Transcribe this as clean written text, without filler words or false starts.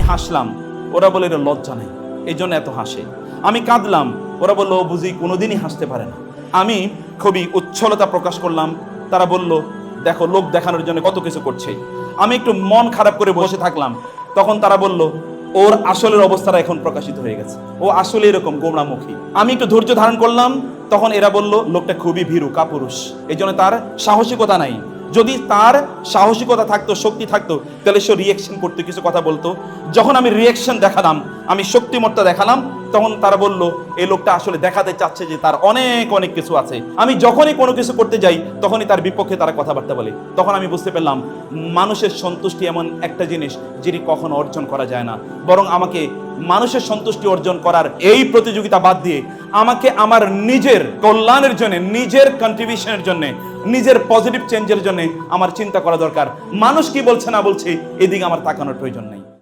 হাসলাম, ওরা বলে এটা লজ্জা নেই, এই জন্য এত হাসে। আমি কাঁদলাম, ওরা বললো ও বুঝি কোনোদিনই হাসতে পারে না। আমি খুবই উচ্ছলতা প্রকাশ করলাম, তারা বলল দেখো লোক দেখানোর জন্য কত কিছু করছে। আমি একটু মন খারাপ করে বসে থাকলাম, তখন তারা বলল ওর আসলের অবস্থাটা এখন প্রকাশিত হয়ে গেছে, ও আসলে এরকম গোমরামুখী। আমি একটু ধৈর্য ধারণ করলাম, তখন এরা বলল লোকটা খুবই ভীরু কাপুরুষ, এই জন্য তার সাহসিকতা নাই। যদি তার সাহসিকতা থাকতো, শক্তি থাকতো, তাহলে সে রিয়েকশন করতে, কিছু কথা বলতো। যখন আমি রিয়েকশন দেখালাম, আমি শক্তিমত্তা দেখালাম, তখন তারা বলল এই লোকটা আসলে দেখাতে চাচ্ছে যে তার অনেক অনেক কিছু আছে। আমি যখনই কোনো কিছু করতে যাই তখনই তার বিপক্ষে তারা কথাবার্তা বলে। তখন আমি বুঝতে পারলাম মানুষের সন্তুষ্টি এমন একটা জিনিস যেটি কখনো অর্জন করা যায় না, বরং আমাকে মানুষের সন্তুষ্টি অর্জন করার এই প্রতিযোগিতা বাদ দিয়ে আমাকে আমার নিজের কল্যাণের জন্য, নিজের কন্ট্রিবিউশনের জন্য, নিজের পজিটিভ চেঞ্জের জন্য আমার চিন্তা করা দরকার। মানুষ কি বলছে না বলছে এদিকে আমার তাকানোর প্রয়োজন নেই।